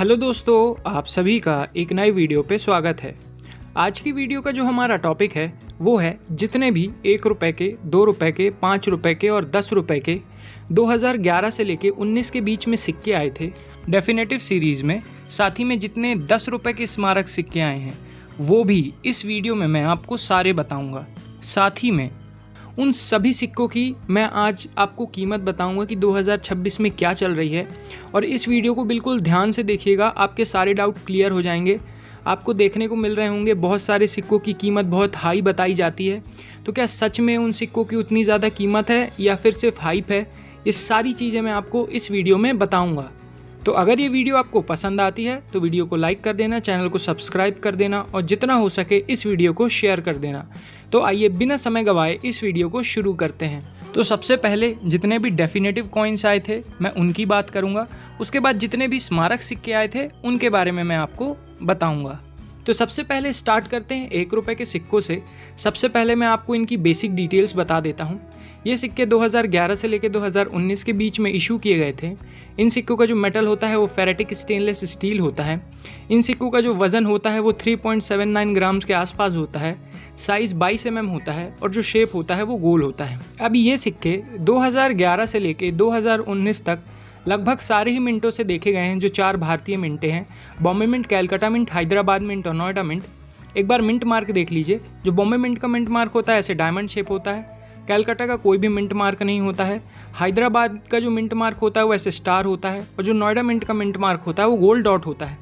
Hello दोस्तों, आप सभी का एक नए वीडियो पे स्वागत है। आज की वीडियो का जो हमारा टॉपिक है वो है जितने भी 1 रुपए के, 2 रुपए के, 5 रुपए के और 10 रुपए के 2011 से लेके 19 के बीच में सिक्के आए थे डेफिनेटिव सीरीज में। साथ ही में जितने 10 रुपए के स्मारक सिक्के आए हैं वो भी इस वीडियो में मैं आपको सारे बताऊंगा। साथ ही में उन सभी सिक्कों की मैं आज आपको कीमत बताऊंगा कि 2026 में क्या चल रही है। और इस वीडियो को बिल्कुल ध्यान से देखिएगा, आपके सारे डाउट क्लियर हो जाएंगे। आपको देखने को मिल रहे होंगे बहुत सारे सिक्कों की कीमत बहुत हाई बताई जाती है, तो क्या सच में उन सिक्कों की उतनी ज़्यादा कीमत है या फिर सिर्फ हाइप है? ये सारी चीज़ें मैं आपको इस वीडियो में बताऊँगा। तो अगर ये वीडियो आपको पसंद आती है तो वीडियो को लाइक कर देना, चैनल को सब्सक्राइब कर देना और जितना हो सके इस वीडियो को शेयर कर देना। तो आइए बिना समय गवाए इस वीडियो को शुरू करते हैं। तो सबसे पहले जितने भी डेफिनेटिव कॉइन्स आए थे मैं उनकी बात करूंगा। उसके बाद जितने भी स्मारक सिक्के आए थे उनके बारे में मैं आपको बताऊंगा। तो सबसे पहले स्टार्ट करते हैं 1 रुपए के सिक्कों से। सबसे पहले मैं आपको इनकी बेसिक डिटेल्स बता देता हूँ। ये सिक्के 2011 से लेकर 2019 के बीच में इशू किए गए थे। इन सिक्कों का जो मेटल होता है वो फेरेटिक स्टेनलेस स्टील होता है। इन सिक्कों का जो वज़न होता है वो 3.79 ग्राम्स के आसपास होता है। साइज़ 22 mm होता है और जो शेप होता है वो गोल होता है। अब ये सिक्के 2011 से लेकर 2019 तक लगभग सारे ही मिंटों से देखे गए हैं। जो 4 भारतीय मिंटें हैं, Bombay mint, Calcutta mint, Hyderabad mint और नोएडा मिंट। एक बार मिंट मार्क देख लीजिए। जो बॉम्बे मिंट का मिंट मार्क होता है ऐसे डायमंड शेप होता है। कैलकाटा का कोई भी मिंट मार्क नहीं होता है। हैदराबाद का जो मिंट मार्क होता है वो ऐसे स्टार होता है और जो नोएडा मिंट का मिंट मार्क होता है वो गोल्ड डॉट होता है।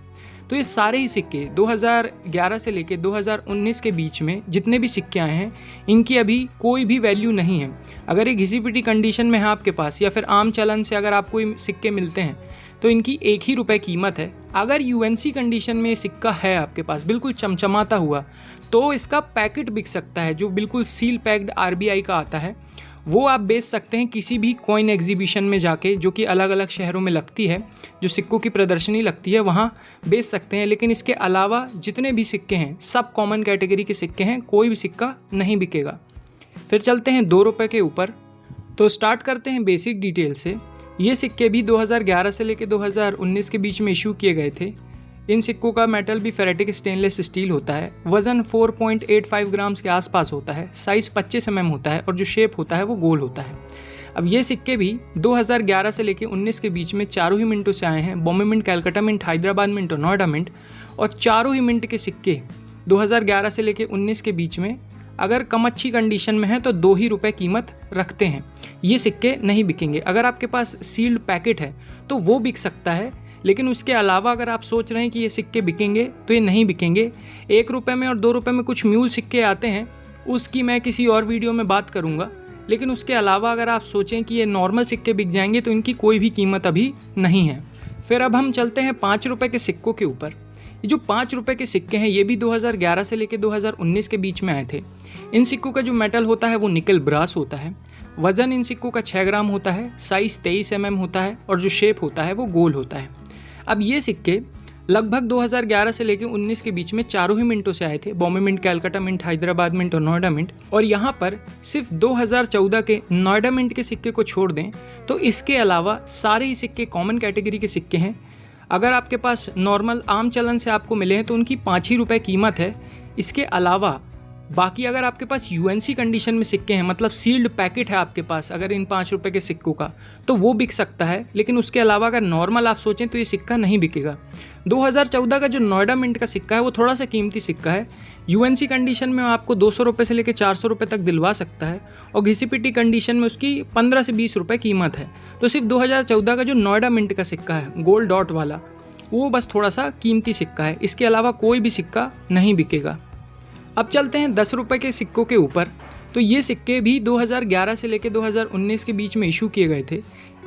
तो ये सारे ही सिक्के 2011 से लेकर 2019 के बीच में जितने भी सिक्के आए हैं इनकी अभी कोई भी वैल्यू नहीं है। अगर ये घिसी पिटी कंडीशन में है आपके पास या फिर आम चलन से अगर आपको ये सिक्के मिलते हैं तो इनकी 1 ही रुपये कीमत है। अगर यूएनसी कंडीशन में ये सिक्का है आपके पास बिल्कुल चमचमाता हुआ तो इसका पैकेट बिक सकता है, जो बिल्कुल सील पैक्ड आरबीआई का आता है। वो आप बेच सकते हैं किसी भी कॉइन एग्जीबिशन में जाके, जो कि अलग अलग शहरों में लगती है, जो सिक्कों की प्रदर्शनी लगती है, वहाँ बेच सकते हैं। लेकिन इसके अलावा जितने भी सिक्के हैं सब कॉमन कैटेगरी के सिक्के हैं, कोई भी सिक्का नहीं बिकेगा। फिर चलते हैं 2 रुपये के ऊपर। तो स्टार्ट करते हैं बेसिक डिटेल से। ये सिक्के भी 2011 से लेकर 2019 के बीच में इशू किए गए थे। इन सिक्कों का मेटल भी फेरेटिक स्टेनलेस स्टील होता है। वज़न 4.85 ग्राम्स के आसपास होता है। साइज़ 25 mm होता है और जो शेप होता है वो गोल होता है। अब ये सिक्के भी 2011 से लेकर 19 के बीच में चारों ही मिंटों से आए हैं। Bombay mint, Calcutta mint, Hyderabad mint और नोएडा मिंट। और चारों ही मिंट के सिक्के 2011 से लेकर 19 के बीच में अगर कम अच्छी कंडीशन में है तो 2 ही रुपये कीमत रखते हैं। ये सिक्के नहीं बिकेंगे। अगर आपके पास सील्ड पैकेट है तो वो बिक सकता है, लेकिन उसके अलावा अगर आप सोच रहे हैं कि ये सिक्के बिकेंगे तो ये नहीं बिकेंगे। 1 रुपये में और 2 रुपये में कुछ म्यूल सिक्के आते हैं, उसकी मैं किसी और वीडियो में बात करूँगा। लेकिन उसके अलावा अगर आप सोचें कि ये नॉर्मल सिक्के बिक जाएंगे तो इनकी कोई भी कीमत अभी नहीं है। फिर अब हम चलते हैं 5 रुपये के सिक्कों के ऊपर। ये जो 5 रुपये के सिक्के हैं ये भी 2011 से लेकर 2019 के बीच में आए थे। इन सिक्कों का जो मेटल होता है वो निकल ब्रास होता है। वज़न इन सिक्कों का 6 ग्राम होता है। साइज़ 23 mm होता है और जो शेप होता है वो गोल होता है। अब ये सिक्के लगभग 2011 से लेकर 19 के बीच में चारों ही मिंटों से आए थे। Bombay mint, Calcutta mint, Hyderabad mint और नोएडा मिंट। और यहाँ पर सिर्फ 2014 के नोएडा मिंट के सिक्के को छोड़ दें तो इसके अलावा सारे ही सिक्के कॉमन कैटेगरी के सिक्के हैं। अगर आपके पास नॉर्मल आम चलन से आपको मिले हैं तो उनकी 5 ही रुपये कीमत है। इसके अलावा बाकी अगर आपके पास यूएनसी कंडीशन में सिक्के हैं, मतलब सील्ड पैकेट है आपके पास अगर इन 5 रुपये के सिक्कों का, तो वो बिक सकता है। लेकिन उसके अलावा अगर नॉर्मल आप सोचें तो ये सिक्का नहीं बिकेगा। 2014 का जो नोएडा मिंट का सिक्का है वो थोड़ा सा कीमती सिक्का है। यूएनसी कंडीशन में आपको 200 रुपये से लेकर 400 रुपये तक दिलवा सकता है और घिसी पिटी कंडीशन में उसकी 15 से 20 रुपये कीमत है। तो सिर्फ 2014 का जो नोएडा मिंट का सिक्का है गोल्ड डॉट वाला, वो बस थोड़ा सा कीमती सिक्का है। इसके अलावा कोई भी सिक्का नहीं बिकेगा। अब चलते हैं 10 रुपये के सिक्कों के ऊपर। तो ये सिक्के भी 2011 से लेकर 2019 के बीच में इशू किए गए थे।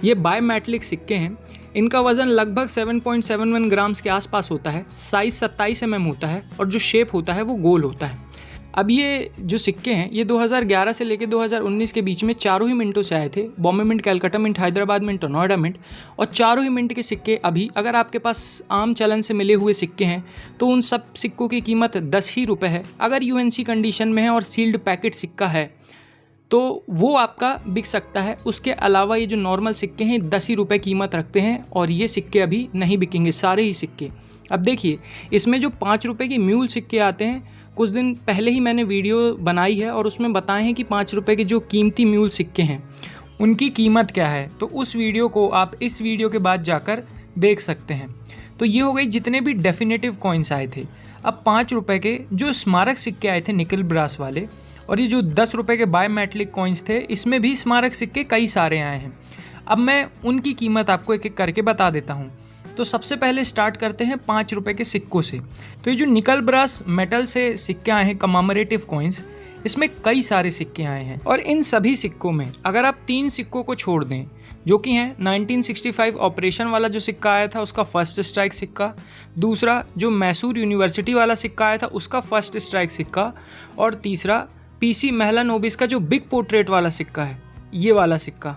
ये बायोमेटलिक सिक्के हैं। इनका वज़न लगभग 7.71 ग्राम्स के आसपास होता है। साइज़ 27 mm होता है और जो शेप होता है वो गोल होता है। अब ये जो सिक्के हैं ये 2011 से लेकर 2019 के बीच में चारों ही मिंटों से आए थे। Bombay mint, Calcutta mint, Hyderabad mint और नोएडा मिंट। और चारों ही मिंट के सिक्के अभी अगर आपके पास आम चलन से मिले हुए सिक्के हैं तो उन सब सिक्कों की कीमत 10 ही रुपये है। अगर यूएनसी कंडीशन में है और सील्ड पैकेट सिक्का है तो वो आपका बिक सकता है। उसके अलावा ये जो नॉर्मल सिक्के हैं 10 ही रुपये कीमत रखते हैं और ये सिक्के अभी नहीं बिकेंगे, सारे ही सिक्के। अब देखिए, इसमें जो 5 रुपये के म्यूल सिक्के आते हैं, कुछ दिन पहले ही मैंने वीडियो बनाई है और उसमें बताए हैं कि 5 रुपये के जो कीमती म्यूल सिक्के हैं उनकी कीमत क्या है। तो उस वीडियो को आप इस वीडियो के बाद जाकर देख सकते हैं। तो ये हो गई जितने भी डेफिनेटिव कॉइन्स आए थे। अब 5 रुपये के जो स्मारक सिक्के आए थे निकल ब्रास वाले, और ये जो 10 रुपये के बायोमेट्रिक कॉइन्स थे, इसमें भी स्मारक सिक्के कई सारे आए हैं। अब मैं उनकी कीमत आपको एक एक करके बता देता हूँ। तो सबसे पहले स्टार्ट करते हैं 5 रुपये के सिक्कों से। तो ये जो निकल ब्रास मेटल से सिक्के आए हैं कमेमोरेटिव कॉइन्स, इसमें कई सारे सिक्के आए हैं और इन सभी सिक्कों में अगर आप 3 सिक्कों को छोड़ दें, जो कि हैं 1965 ऑपरेशन वाला जो सिक्का आया था उसका फर्स्ट स्ट्राइक सिक्का, दूसरा जो मैसूर यूनिवर्सिटी वाला सिक्का आया था उसका फर्स्ट स्ट्राइक सिक्का, और तीसरा पीसी महलानोबिस का जो बिग पोर्ट्रेट वाला सिक्का है, ये वाला सिक्का।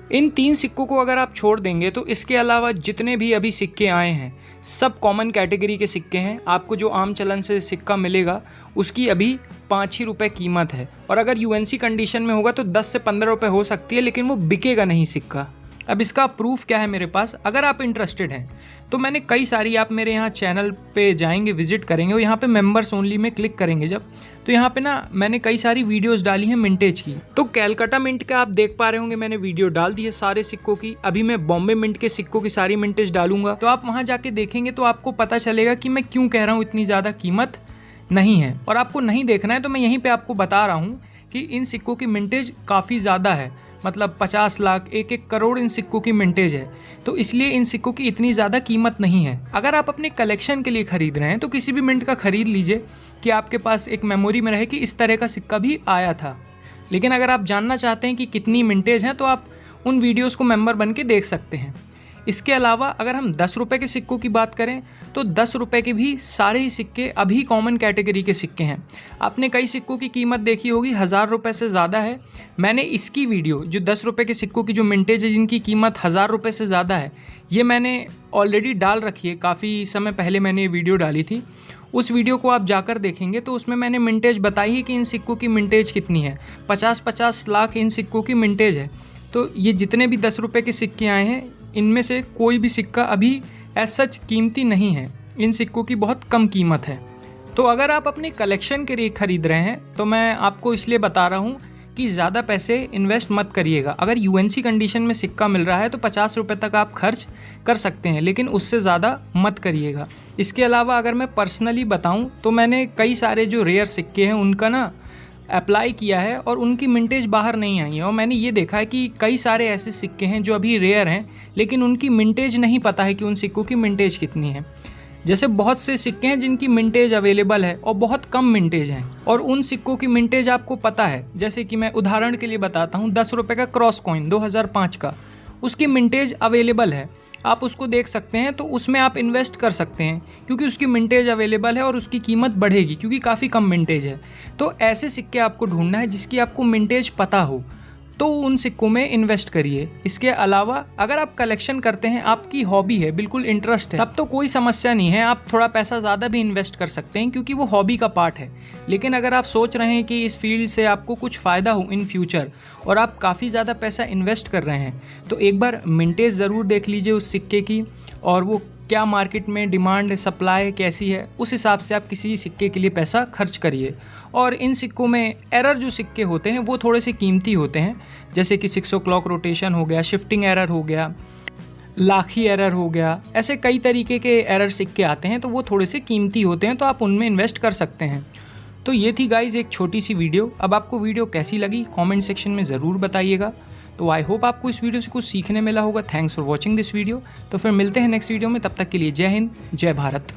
इन 3 सिक्कों को अगर आप छोड़ देंगे तो इसके अलावा जितने भी अभी सिक्के आए हैं सब कॉमन कैटेगरी के सिक्के हैं। आपको जो आम चलन से सिक्का मिलेगा उसकी अभी 5 ही रुपये कीमत है, और अगर यूएनसी कंडीशन में होगा तो 10 से 15 रुपये हो सकती है, लेकिन वो बिकेगा नहीं सिक्का। अब इसका प्रूफ क्या है मेरे पास, अगर आप इंटरेस्टेड हैं तो मैंने कई सारी, आप मेरे यहाँ चैनल पे जाएंगे, विजिट करेंगे और यहाँ पे मेंबर्स ओनली में क्लिक करेंगे जब, तो यहाँ पे ना मैंने कई सारी वीडियोस डाली हैं मिंटेज की। तो कैलकाटा मिंट का आप देख पा रहे होंगे, मैंने वीडियो डाल दी है सारे सिक्कों की। अभी मैं बॉम्बे मिंट के सिक्कों की सारी मिंटेज डालूंगा, तो आप वहाँ जाके देखेंगे तो आपको पता चलेगा कि मैं क्यों कह रहा हूँ इतनी ज़्यादा कीमत नहीं है। और आपको नहीं देखना है तो मैं यहीं पर आपको बता रहा हूँ कि इन सिक्कों की मिंटेज काफ़ी ज़्यादा है, मतलब 50 लाख 1-1 करोड़ इन सिक्कों की मिंटेज है। तो इसलिए इन सिक्कों की इतनी ज़्यादा कीमत नहीं है। अगर आप अपने कलेक्शन के लिए ख़रीद रहे हैं तो किसी भी मिंट का ख़रीद लीजिए कि आपके पास एक मेमोरी में रहे कि इस तरह का सिक्का भी आया था। लेकिन अगर आप जानना चाहते हैं कि कितनी मिंटेज हैं तो आप उन वीडियोज़ को मेंबर बन के देख सकते हैं। इसके अलावा अगर हम 10 रुपये के सिक्कों की बात करें तो 10 रुपये के भी सारे ही सिक्के अभी कॉमन कैटेगरी के सिक्के हैं। आपने कई सिक्कों की कीमत देखी होगी 1000 रुपये से ज़्यादा है। मैंने इसकी वीडियो जो 10 रुपये के सिक्कों की जो मिंटेज है जिनकी कीमत 1000 रुपये से ज़्यादा है, ये मैंने ऑलरेडी डाल रखी है। काफ़ी समय पहले मैंने ये वीडियो डाली थी। उस वीडियो को आप जाकर देखेंगे तो उसमें मैंने मिंटेज बताई है कि इन सिक्कों की मिंटेज कितनी है। 50-50 लाख इन सिक्कों की मिंटेज है। तो ये जितने भी 10 रुपये के सिक्के आए हैं इनमें से कोई भी सिक्का अभी एज सच कीमती नहीं है। इन सिक्कों की बहुत कम कीमत है। तो अगर आप अपने कलेक्शन के लिए ख़रीद रहे हैं तो मैं आपको इसलिए बता रहा हूँ कि ज़्यादा पैसे इन्वेस्ट मत करिएगा। अगर यूएनसी कंडीशन में सिक्का मिल रहा है तो 50 रुपये तक आप खर्च कर सकते हैं, लेकिन उससे ज़्यादा मत करिएगा। इसके अलावा अगर मैं पर्सनली बताऊँ तो मैंने कई सारे जो रेयर सिक्के हैं उनका ना अप्लाई किया है और उनकी मिंटेज बाहर नहीं आई है। और मैंने ये देखा है कि कई सारे ऐसे सिक्के हैं जो अभी रेयर हैं लेकिन उनकी मिंटेज नहीं पता है कि उन सिक्कों की मिंटेज कितनी है। जैसे बहुत से सिक्के हैं जिनकी मिंटेज अवेलेबल है और बहुत कम मिंटेज हैं, और उन सिक्कों की मिंटेज आपको पता है। जैसे कि मैं उदाहरण के लिए बताता हूँ, 10 रुपये का क्रॉस कॉइन 2005 का, उसकी मिंटेज अवेलेबल है, आप उसको देख सकते हैं। तो उसमें आप इन्वेस्ट कर सकते हैं क्योंकि उसकी मिंटेज अवेलेबल है और उसकी कीमत बढ़ेगी क्योंकि काफ़ी कम मिंटेज है। तो ऐसे सिक्के आपको ढूंढना है जिसकी आपको मिंटेज पता हो, तो उन सिक्कों में इन्वेस्ट करिए। इसके अलावा अगर आप कलेक्शन करते हैं, आपकी हॉबी है, बिल्कुल इंटरेस्ट है, तब तो कोई समस्या नहीं है। आप थोड़ा पैसा ज़्यादा भी इन्वेस्ट कर सकते हैं क्योंकि वो हॉबी का पार्ट है। लेकिन अगर आप सोच रहे हैं कि इस फील्ड से आपको कुछ फ़ायदा हो इन फ्यूचर और आप काफ़ी ज़्यादा पैसा इन्वेस्ट कर रहे हैं, तो एक बार मिंटेज ज़रूर देख लीजिए उस सिक्के की, और वो क्या मार्केट में डिमांड सप्लाई कैसी है, उस हिसाब से आप किसी सिक्के के लिए पैसा खर्च करिए। और इन सिक्कों में एरर जो सिक्के होते हैं वो थोड़े से कीमती होते हैं, जैसे कि 6 o'clock रोटेशन हो गया, शिफ्टिंग एरर हो गया, लाखी एरर हो गया, ऐसे कई तरीके के एरर सिक्के आते हैं, तो वो थोड़े से कीमती होते हैं, तो आप उनमें इन्वेस्ट कर सकते हैं। तो ये थी गाइज़ एक छोटी सी वीडियो। अब आपको वीडियो कैसी लगी कमेंट सेक्शन में ज़रूर बताइएगा। तो आई होप आपको इस वीडियो से कुछ सीखने मिला होगा। Thanks for watching this video. तो फिर मिलते हैं नेक्स्ट वीडियो में, तब तक के लिए जय हिंद, जय भारत।